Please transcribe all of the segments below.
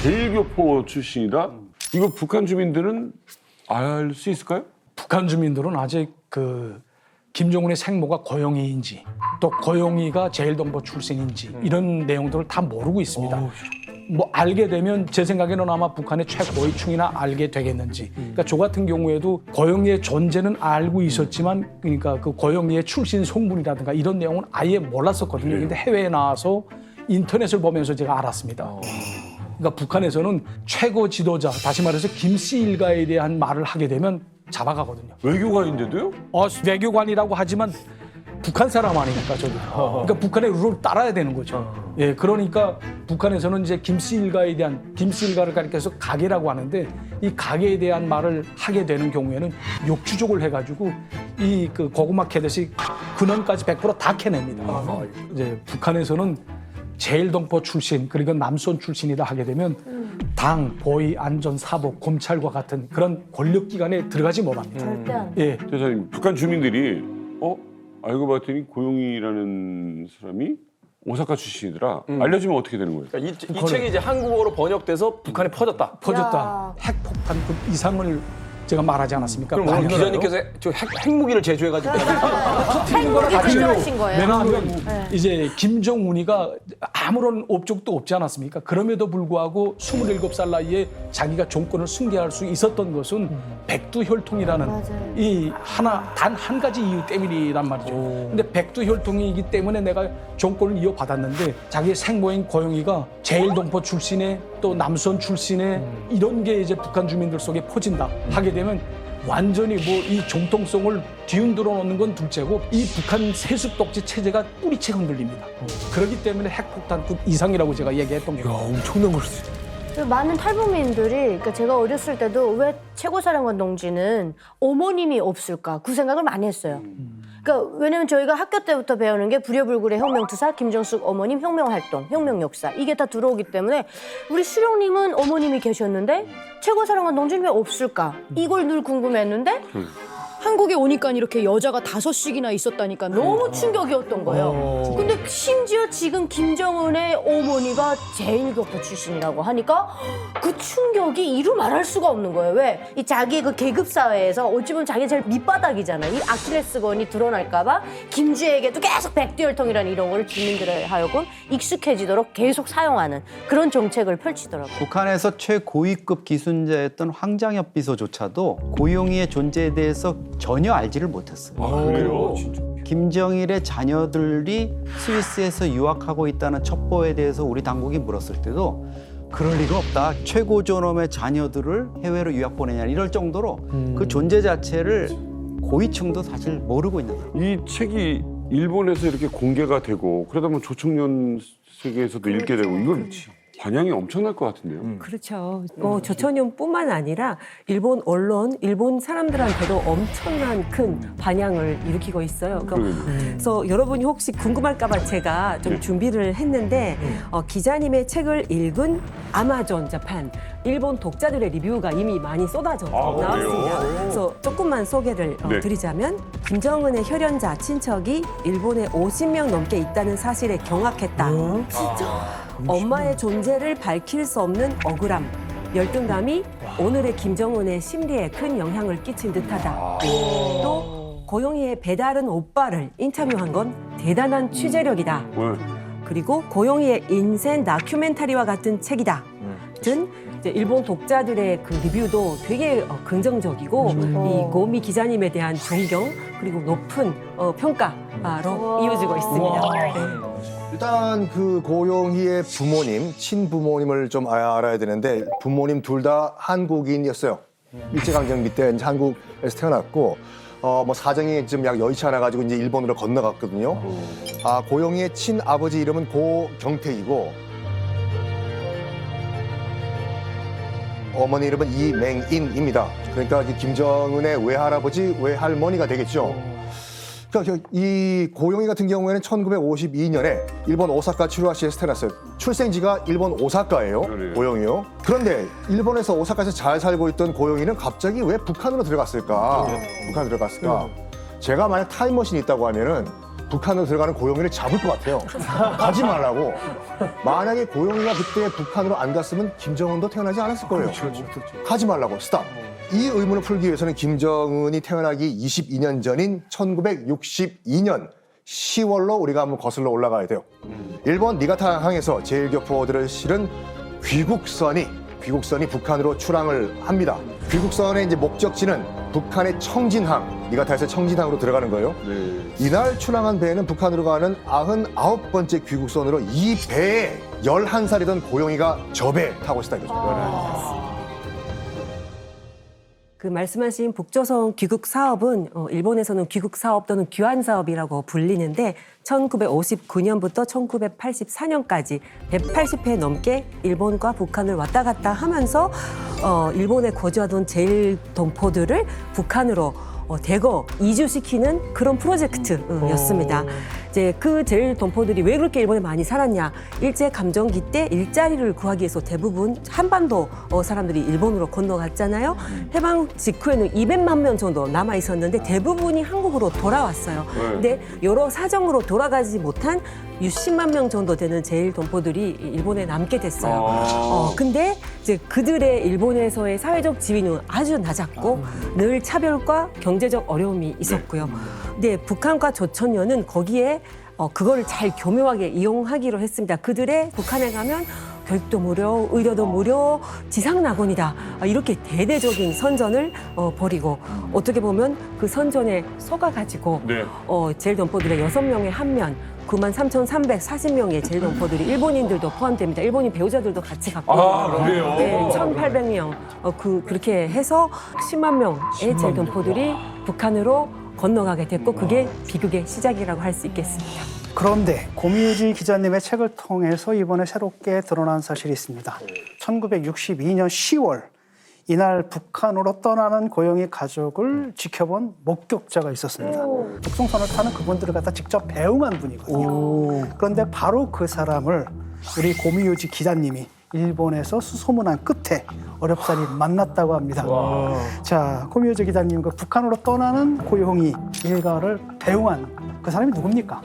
제일교포 출신이다? 이거 북한 주민들은 알 수 있을까요? 북한 주민들은 아직 그 김정은의 생모가 고영희인지 또 고영희가 제일동포 출신인지 이런 내용들을 다 모르고 있습니다. 뭐 알게 되면 제 생각에는 아마 북한의 최고위층이나 알게 되겠는지. 그러니까 저 같은 경우에도 고영희의 존재는 알고 있었지만 그러니까 그 고영희의 출신 성분이라든가 이런 내용은 아예 몰랐었거든요. 근데 해외에 나와서 인터넷을 보면서 제가 알았습니다. 그러니까 북한에서는 최고 지도자, 다시 말해서 김씨 일가에 대한 말을 하게 되면 잡아가거든요. 외교관인데도요? 외교관이라고 하지만 북한 사람 아니니까 저도. 그러니까 북한의 룰을 따라야 되는 거죠. 예, 그러니까 북한에서는 이제 김씨 일가를 가리켜서 가계라고 하는데 이 가계에 대한 말을 하게 되는 경우에는 욕주족을 해가지고 이 그 고구마 캐듯이 근원까지 100% 다 캐냅니다. 이제 북한에서는 제일동포 출신 그리고 남선 출신이다 하게 되면 당, 보위, 안전, 사법, 검찰과 같은 그런 권력기관에 들어가지 못합니다. 절대 안 돼. 예, 대사님, 북한 주민들이 알고 봤더니 고용이라는 사람이 오사카 출신이더라. 알려주면 어떻게 되는 거예요? 그러니까 이 책이 이제 한국어로 번역돼서 북한에 퍼졌다. 퍼졌다. 핵폭탄급 이상을 제가 말하지 않았습니까? 그럼 오늘 기자님께서 저 핵무기를 제조해가지고 핵무기 제조하신 거예요. 왜냐하면 이제 김정은이가 아무런 업적도 없지 않았습니까? 그럼에도 불구하고 27살 나이에 자기가 정권을 승계할 수 있었던 것은 백두혈통이라는 맞아요. 이 단 한 가지 이유 때문이란 말이죠. 근데 백두혈통이기 때문에 내가 정권을 이어받았는데 자기의 생모인 고영희가 제일동포 출신의 또 남선 출신의 이런 게 이제 북한 주민들 속에 퍼진다 하게 되면 완전히 뭐 이 정통성을 뒤흔들어 놓는 건 둘째고 이 북한 세습 독재 체제가 뿌리채 흔들립니다. 그렇기 때문에 핵폭탄급 이상이라고 제가 얘기했던 거예요. 엄청난 걸 수 있어요. 많은 탈북민들이 그러니까 제가 어렸을 때도 왜 최고사령관 동지는 어머님이 없을까 그 생각을 많이 했어요. 그러니까 왜냐면 저희가 학교 때부터 배우는 게 불효불굴의 혁명투사, 김정숙 어머님 혁명활동, 혁명역사 이게 다 들어오기 때문에 우리 수령님은 어머님이 계셨는데 최고사령관 동지는 왜 없을까 이걸 늘 궁금했는데 한국에 오니까 이렇게 여자가 5씩이나 있었다니까 너무 충격이었던 거예요. 근데 심지어 지금 김정은의 어머니가 제일교포 출신이라고 하니까 그 충격이 이루 말할 수가 없는 거예요. 왜? 이 자기의 그 계급 사회에서 어찌 보면 자기 제일 밑바닥이잖아요. 이 아킬레스건이 드러날까 봐 김주에게도 계속 백두혈통이라는 이런 걸 주민들에 하여금 익숙해지도록 계속 사용하는 그런 정책을 펼치더라고요. 북한에서 최고위급 기순자였던 황장엽 비서조차도 고용희의 존재에 대해서 전혀 알지를 못했어요. 그래요? 진짜. 김정일의 자녀들이 스위스에서 유학하고 있다는 첩보에 대해서 우리 당국이 물었을 때도 그럴 리가 없다. 최고 존엄의 자녀들을 해외로 유학 보내냐 이럴 정도로 그 존재 자체를 고위층도 사실 모르고 있는 거예요. 이 책이 일본에서 이렇게 공개가 되고 그러다 보면 조청년 세계에서도 읽게 되고 이건 반향이 엄청날 것 같은데요. 그렇죠. 조천연뿐만 아니라 일본 언론, 일본 사람들한테도 엄청난 큰 반향을 일으키고 있어요. 그래서 여러분이 혹시 궁금할까봐 제가 좀 준비를 했는데 기자님의 책을 읽은 아마존 자판 일본 독자들의 리뷰가 이미 많이 쏟아져 나왔습니다. 그래서 조금만 소개를 드리자면 김정은의 혈연자 친척이 일본에 50명 넘게 있다는 사실에 경악했다. 진짜? 엄마의 존재를 밝힐 수 없는 억울함, 열등감이 오늘의 김정은의 심리에 큰 영향을 끼친 듯하다. 또 고용희의 배다른 오빠를 인터뷰한 건 대단한 취재력이다. 그리고 고용희의 인생 다큐멘터리와 같은 책이다. 등 이제 일본 독자들의 그 리뷰도 되게 긍정적이고 이 고미 기자님에 대한 존경 그리고 높은 평가로 이어지고 있습니다. 일단 그 고용희의 부모님, 친부모님을 좀 알아야 되는데 부모님 둘 다 한국인이었어요. 일제강점 밑에 이제 한국에서 태어났고 뭐 사정이 좀 약 여의치 않아 가지고 이제 일본으로 건너갔거든요. 고용희의 친아버지 이름은 고경택이고 어머니 이름은 이맹인입니다. 그러니까 김정은의 외할아버지, 외할머니가 되겠죠. 그러니까 이 고용희 같은 경우에는 1952년에 일본 오사카 츠루하시에서 태어났어요. 출생지가 일본 오사카예요. 고용희요. 그런데 일본에서 오사카에서 잘 살고 있던 고용희는 갑자기 왜 북한으로 들어갔을까? 북한으로 들어갔을까? 제가 만약 타임머신이 있다고 하면은 북한으로 들어가는 고용이를 잡을 것 같아요. 가지 말라고. 만약에 고용이가 그때 북한으로 안 갔으면 김정은도 태어나지 않았을 거예요. 가지 말라고 스탑. 이 의문을 풀기 위해서는 김정은이 태어나기 22년 전인 1962년 10월로 우리가 한번 거슬러 올라가야 돼요. 일본 니가타 항에서 제일교포들을 실은 귀국선이 북한으로 출항을 합니다. 귀국선의 이제 목적지는 북한의 청진항, 니가타에서 청진항으로 들어가는 거예요. 이날 출항한 배는 북한으로 가는 99번째 귀국선으로 이 배에 11살이던 고용이가 저 배 타고 있었다 이거죠. 그 말씀하신 북조선 귀국 사업은 일본에서는 귀국 사업 또는 귀환 사업이라고 불리는데 1959년부터 1984년까지 180회 넘게 일본과 북한을 왔다 갔다 하면서 일본에 거주하던 제일 동포들을 북한으로 대거 이주시키는 그런 프로젝트였습니다. 이제 그 제일 동포들이 왜 그렇게 일본에 많이 살았냐? 일제 감정기 때 일자리를 구하기 위해서 대부분 한반도 사람들이 일본으로 건너갔잖아요. 해방 직후에는 200만 명 정도 남아 있었는데 대부분이 한국으로 돌아왔어요. 근데 여러 사정으로 돌아가지 못한 60만 명 정도 되는 제일 동포들이 일본에 남게 됐어요. 근데 이제 그들의 일본에서의 사회적 지위는 아주 낮았고 늘 차별과 경제적 어려움이 있었고요. 근데 북한과 조선연은 거기에 그거를 잘 교묘하게 이용하기로 했습니다. 그들의 북한에 가면 교육도 무료, 의료도 무료, 지상낙원이다. 이렇게 대대적인 선전을 벌이고 어떻게 보면 그 선전에 속아가지고 제일 동포들의 6명의 한면 93,340명의 제일 동포들이 일본인들도 포함됩니다. 일본인 배우자들도 같이 갔고. 그래요? 네, 1,800명. 그렇게 해서 10만 명의 제일 동포들이 북한으로 건너가게 됐고 그게 비극의 시작이라고 할 수 있겠습니다. 그런데 고미유지 기자님의 책을 통해서 이번에 새롭게 드러난 사실이 있습니다. 1962년 10월 이날 북한으로 떠나는 고영이 가족을 지켜본 목격자가 있었습니다. 북송선을 타는 그분들을 갖다 직접 배웅한 분이거든요. 그런데 바로 그 사람을 우리 고미유지 기자님이 일본에서 수소문한 끝에 어렵사리 만났다고 합니다. 자, 고미유지 기자님, 그 북한으로 떠나는 고영이 일가를 배웅한 그 사람이 누굽니까?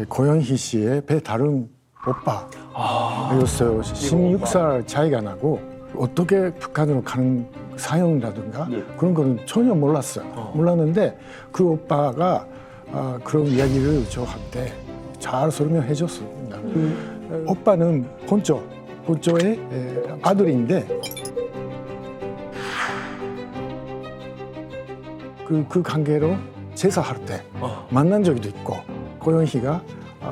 고영희 씨의 배다른 오빠였어요. 16살 차이가 나고 어떻게 북한으로 가는 사연이라든가 그런 거는 전혀 몰랐어요. 몰랐는데 그 오빠가 그런 이야기를 저한테 잘 설명해 줬습니다. 오빠는 본조의 아들인데 그 관계로 제사할 때 만난 적도 있고 고영희가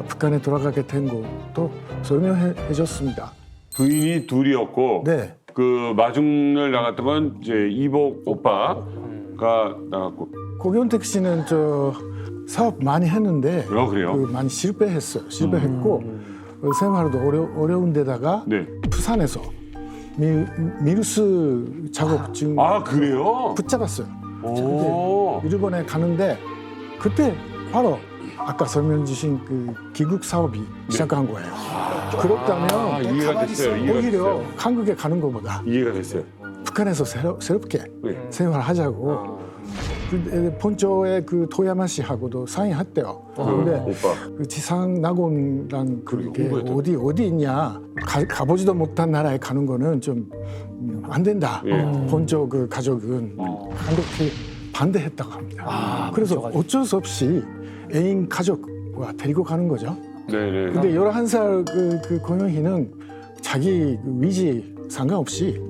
북한에 돌아가게 된 것도 설명해 줬습니다. 부인이 둘이었고 네. 그 마중을 나갔던 건 이제 이복 오빠가 나갔고. 고경택 씨는 저 사업 많이 했는데 그래요? 많이 실패했어요. 실패했고 생활도 어려운 데다가 부산에서 미루스 작업증 그래요? 붙잡았어요. 근데 일본에 가는데 그때 바로 아까 설명 주신 그 귀국 사업이 시작한 거예요. 그렇다면 이해가 됐어요. 오히려 한국에 가는 것보다 이해가 됐어요. 북한에서 새롭게 생활하자고 본조의 그 토야마 씨하고도 상의했대요. 그런데 그 지상낙원이란 그게 어디 있냐 가보지도 못한 나라에 가는 거는 좀 안 된다. 본조 그 가족은 한국에 반대했다고 합니다. 그래서 어쩔 수 없이 애인 가족과 데리고 가는 거죠. 네네. 근데 11살 그 고영희는 자기 그 위지 상관없이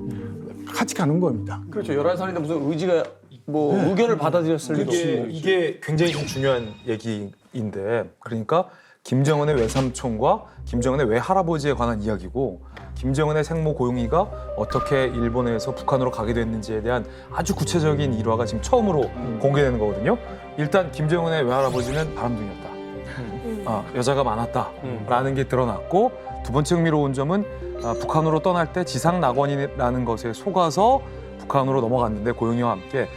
같이 가는 겁니다. 그렇죠. 11살인데 무슨 의지가 의견을 받아들였을 리도 없고. 이게 굉장히 좀 중요한 얘기인데 그러니까 김정은의 외삼촌과 김정은의 외할아버지에 관한 이야기고 김정은의 생모 고용이가 어떻게 일본에서 북한으로 가게 됐는지에 대한 아주 구체적인 일화가 지금 처음으로 공개되는 거거든요. 일단 김정은의 외할아버지는 바람둥이였다. 여자가 많았다라는 게 드러났고 두 번째 흥미로운 점은 북한으로 떠날 때 지상낙원이라는 것에 속아서 북한으로 넘어갔는데 고용이와 함께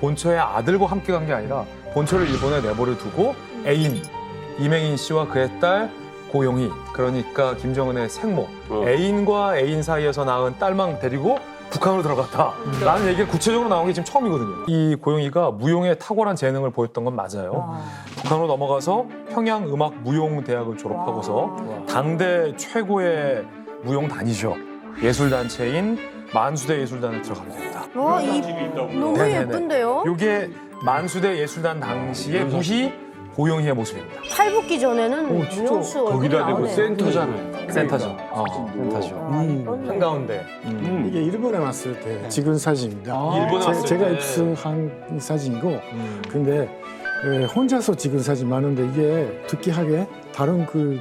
본초의 아들과 함께 간 게 아니라 본초를 일본에 내버려 두고 애인 이맹인 씨와 그의 딸 고용희, 그러니까 김정은의 생모, 애인과 애인 사이에서 낳은 딸만 데리고 북한으로 들어갔다라는 얘기가 구체적으로 나온 게 지금 처음이거든요. 이 고용희가 무용에 탁월한 재능을 보였던 건 맞아요. 북한으로 넘어가서 평양음악무용대학을 졸업하고서 당대 최고의 무용단이죠. 예술단체인 만수대 예술단에 들어가게 됩니다. 와, 너무 네네네. 예쁜데요? 이게 만수대 예술단 당시의 무희 고영희의 모습입니다. 탈북기 전에는 무용수 얼굴이 거기다 대고 나오네요. 센터잖아요. 센터죠. 센터죠. 한가운데. 이게 일본에 왔을 때 찍은 사진입니다. 일본에 왔을 제가 때. 입수한 사진이고, 근데 혼자서 찍은 사진 많은데 이게 특이하게 다른 그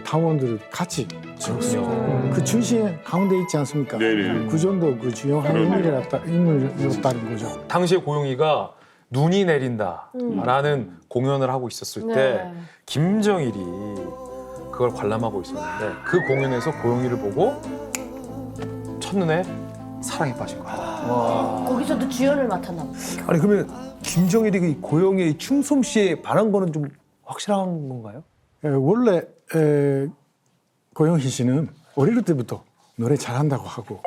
당원들 같이 찍었어요. 그 중심에 가운데 있지 않습니까? 네네. 그 정도 그 중요한 인물이었다는 거죠. 당시에 고영희가 눈이 내린다라는 공연을 하고 있었을 때 네. 김정일이 그걸 관람하고 있었는데 그 공연에서 고영희를 보고 첫눈에 사랑에 빠진 거야. 거기서도 주연을 맡았나 보다. 아니 그러면 김정일이 그 고영희의 춤솜씨에 반한 거는 좀 확실한 건가요? 원래 고영희 씨는 어릴 때부터 노래 잘한다고 하고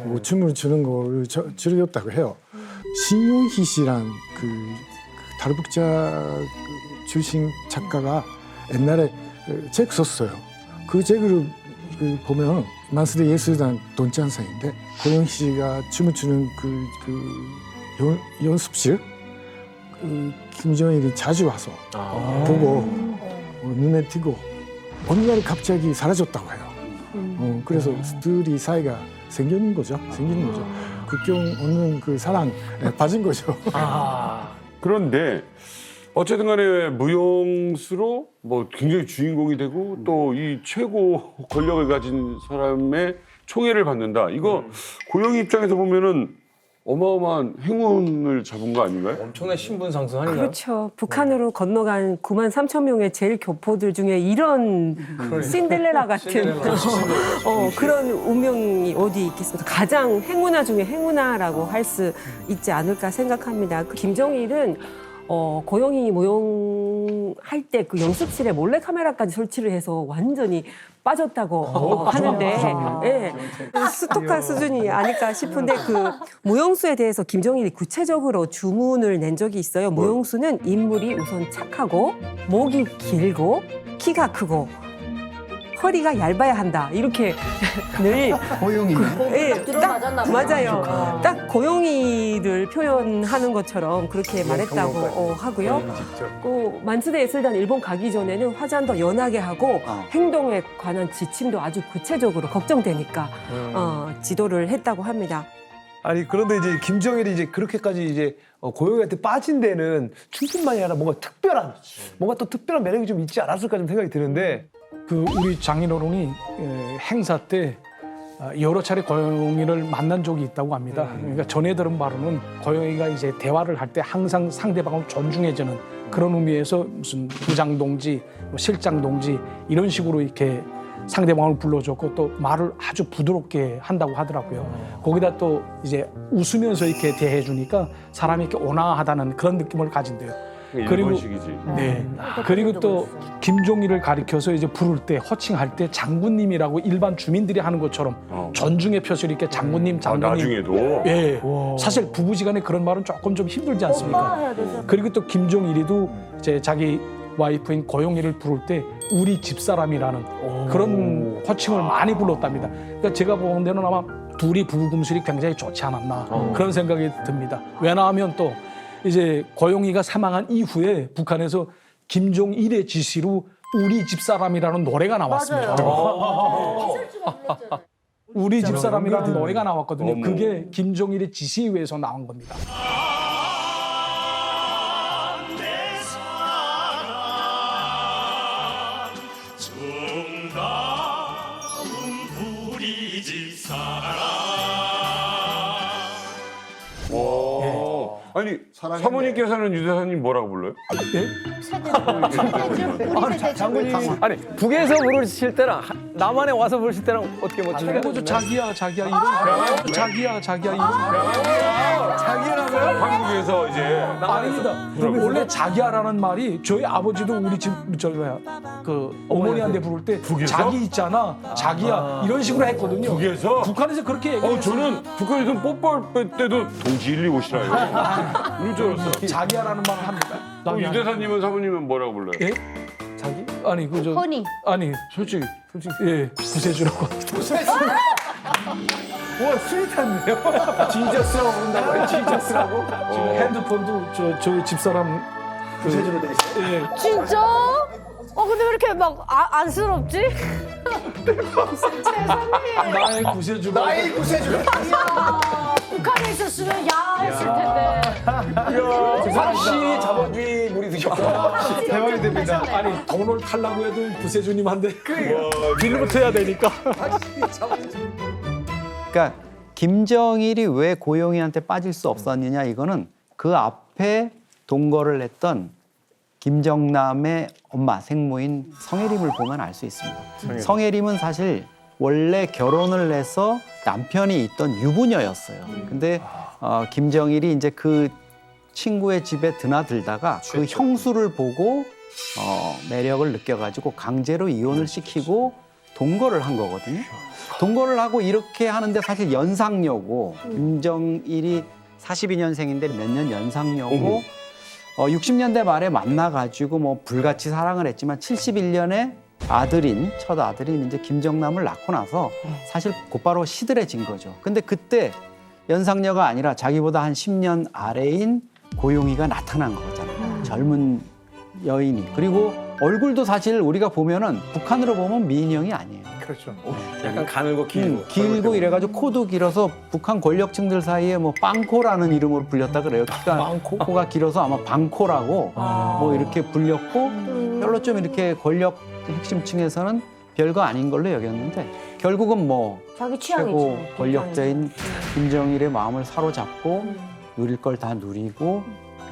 뭐 춤을 추는 거를 즐겼다고 해요. 신용희 씨란 그 탈북자 출신 작가가 옛날에 책 썼어요. 그 책을 보면 만수대 예술단 돈짠상인데 고영희 씨가 춤을 추는 그 연습실 김정일이 자주 와서 보고 눈에 띄고 어느 날 갑자기 사라졌다고 해요. 그래서 둘이 사이가 생기는 거죠. 극경 없는 그 사랑에 빠진 거죠. 그런데 어쨌든 간에 무용수로 뭐 굉장히 주인공이 되고 또 이 최고 권력을 가진 사람의 총애를 받는다. 이거 고영희 입장에서 보면은 어마어마한 행운을 잡은 거 아닌가요? 엄청난 신분 상승 아닌가요? 그렇죠. 북한으로 건너간 9만 3천 명의 제일 교포들 중에 이런 신데렐라 같은 그런 운명이 어디 있겠습니까? 가장 행운아 중에 행운아라고 할 수 있지 않을까 생각합니다. 김정일은 고영희 무용할 때 그 연습실에 몰래카메라까지 설치를 해서 완전히 빠졌다고 하는데 스토커 수준이 아닐까 싶은데 그 무용수에 대해서 김정일이 구체적으로 주문을 낸 적이 있어요. 무용수는 인물이 우선 착하고 목이 길고 키가 크고 허리가 얇아야 한다. 이렇게 늘 고영희. 들어맞았나 보다. 맞아요. 딱 고영희를 표현하는 것처럼 그렇게 말했다고 하고요. 만수대 예술단 일본 가기 전에는 화장도 연하게 하고 행동에 관한 지침도 아주 구체적으로 걱정되니까 지도를 했다고 합니다. 아니 그런데 이제 김정일이 이제 그렇게까지 이제 고영희한테 빠진 데는 춤뿐만이 아니라 뭔가 또 특별한 매력이 좀 있지 않았을까 좀 생각이 드는데. 그 우리 장인어른이 행사 때 여러 차례 고영희를 만난 적이 있다고 합니다. 그러니까 전해 들은 바로는 고영희가 이제 대화를 할 때 항상 상대방을 존중해주는 그런 의미에서 무슨 부장 동지, 뭐 실장 동지 이런 식으로 이렇게 상대방을 불러줬고 또 말을 아주 부드럽게 한다고 하더라고요. 거기다 또 이제 웃으면서 이렇게 대해주니까 사람이 이렇게 온화하다는 그런 느낌을 가진대요. 그리고 일본식이지. 네. 그리고 또 김종일을 가리켜서 이제 부를 때 호칭할 때 장군님이라고 일반 주민들이 하는 것처럼 존중의 표시를 이렇게 장군님. 나중에도. 예. 사실 부부지간에 그런 말은 조금 좀 힘들지 않습니까? 그리고 또 김종일이도 이제 자기 와이프인 고영희를 부를 때 우리 집사람이라는 그런 호칭을 많이 불렀답니다. 그러니까 제가 보는 데는 아마 둘이 부부 금술이 굉장히 좋지 않았나 그런 생각이 듭니다. 왜냐하면 또 이제 고영희가 사망한 이후에 북한에서 김종일의 지시로 우리 집사람이라는 노래가 나왔습니다. 우리 집사람이라는 노래가 나왔거든요. 그게 김종일의 지시에 의해서 나온 겁니다. 아니 사모님께서는 유대사님 뭐라고 불러요? 장군님 아니 북에서 부르실 때랑 남한에 와서 부르실 때랑 어떻게 뭐 차이가 그거죠. 자기야 이런 자기야 이런 자기라고요? 한국에서 이제 아닙니다. 원래 자기야라는 말이 저희 아버지도 우리 집 그 어머니한테 부를 때 북에서? 자기 있잖아 자기야 이런 식으로 했거든요. 북에서? 북한에서 그렇게 얘기했어요. 저는 북한에서 뽀뽀할 때도 동지 1, 2 오시라요. 이럴 줄 알았어. 자기야라는 말을 합니다. 그럼 유 대사님은 사모님은 뭐라고 불러요? 예? 자기? 아니 그저 허니. 아니 솔직히 예 구세주라고 합니다. 와 스윗한데요? 진저스라고 부른다고 해요? 진저스라고? 지금 핸드폰도 저희 집사람 구세주로 돼 있어요? 예 진짜? 근데 왜 이렇게 막 안쓰럽지? 세상에. 나의 구세주가 나의 구세주. 북한에 있었으면 야 했을 텐데. 사시 자본주의 물이 드셨구나. 대박이 됩니다. 아니 돈을 탈라고 해도 구세주님한테 빌부터 해야 되니까. 그러니까 김정일이 왜 고용희한테 빠질 수 없었느냐 이거는 그 앞에 동거를 했던 김정남의 엄마 생모인 성혜림을 보면 알 수 있습니다. 성혜림은 사실 원래 결혼을 해서 남편이 있던 유부녀였어요. 근데 김정일이 이제 그 친구의 집에 드나들다가 그 형수를 보고 매력을 느껴가지고 강제로 이혼을 시키고 동거를 한 거거든요. 동거를 하고 이렇게 하는데 사실 연상녀고 김정일이 42년생인데 몇 년 연상녀고 60년대 말에 만나가지고 뭐 불같이 사랑을 했지만 71년에 첫 아들인 이제 김정남을 낳고 나서 사실 곧바로 시들해진 거죠. 근데 그때 연상녀가 아니라 자기보다 한 10년 아래인 고용희가 나타난 거잖아요. 젊은 여인이. 그리고 얼굴도 사실 우리가 보면은 북한으로 보면 미인형이 아니에요. 그렇죠. 약간 가늘고 길고. 길고 이래가지고 코도 길어서 북한 권력층들 사이에 뭐 빵코라는 이름으로 불렸다 그래요. 코가 길어서 아마 방코라고 뭐 이렇게 불렸고 별로 좀 이렇게 권력 핵심층에서는 별거 아닌 걸로 여겼는데 결국은 뭐 자기 취향이지. 최고 권력자인 김정일의 마음을 사로잡고 누릴 걸 다 누리고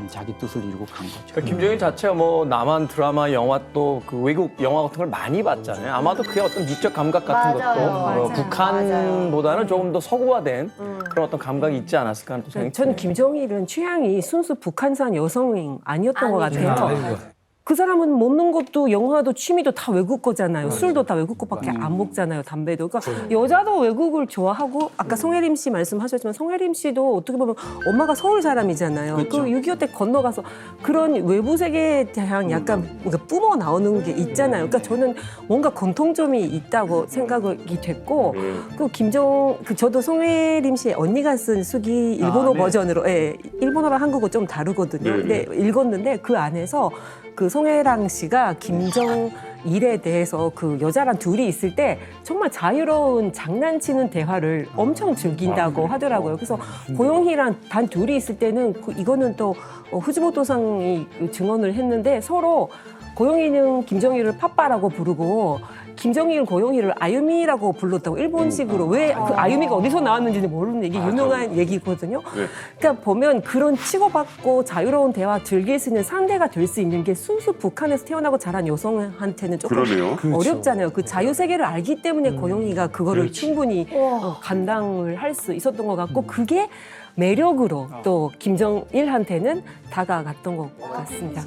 자기 뜻을 이루고 간 거죠. 그러니까 김정일 자체가 뭐 남한 드라마, 영화 또 그 외국 영화 같은 걸 많이 봤잖아요. 아마도 그게 어떤 미적 감각 같은 맞아요. 것도 맞아요. 북한보다는 조금 더 서구화된 그런 어떤 감각이 있지 않았을까 하는 또 생각이 저는 듭니다. 김정일은 취향이 순수 북한산 여성 아니었던 것 아니죠. 같아요. 그 사람은 먹는 것도 영화도 취미도 다 외국 거잖아요. 술도 다 외국 거밖에 안 먹잖아요. 담배도. 그러니까 여자도 외국을 좋아하고 아까 송혜림 씨 말씀하셨지만 송혜림 씨도 어떻게 보면 엄마가 서울 사람이잖아요. 그 6.25 때 건너가서 그런 외부 세계에 대한 약간 뭔가 뿜어 나오는 게 있잖아요. 그러니까 저는 뭔가 공통점이 있다고 생각이 됐고 저도 송혜림 씨의 언니가 쓴 수기 일본어 버전으로 일본어랑 한국어 좀 다르거든요. 근데 읽었는데 그 안에서 그 송혜랑 씨가 김정일에 대해서 그 여자랑 둘이 있을 때 정말 자유로운 장난치는 대화를 엄청 즐긴다고 하더라고요. 그래서 고용희랑 단 둘이 있을 때는 이거는 또 후지모토상이 증언을 했는데 서로 고용희는 김정일을 파빠라고 부르고 김정일 고용희를 아유미라고 불렀다고 일본식으로 왜 그 아유미가 어디서 나왔는지는 모르는 얘기 유명한 얘기거든요. 그러니까 보면 그런 치고받고 자유로운 대화 즐길 수 있는 상대가 될 수 있는 게 순수 북한에서 태어나고 자란 여성한테는 조금 그러네요. 어렵잖아요. 그 자유 세계를 알기 때문에 고용희가 그거를 충분히 감당을 할 수 있었던 것 같고 그게 매력으로 또 김정일한테는 다가갔던 것 같습니다.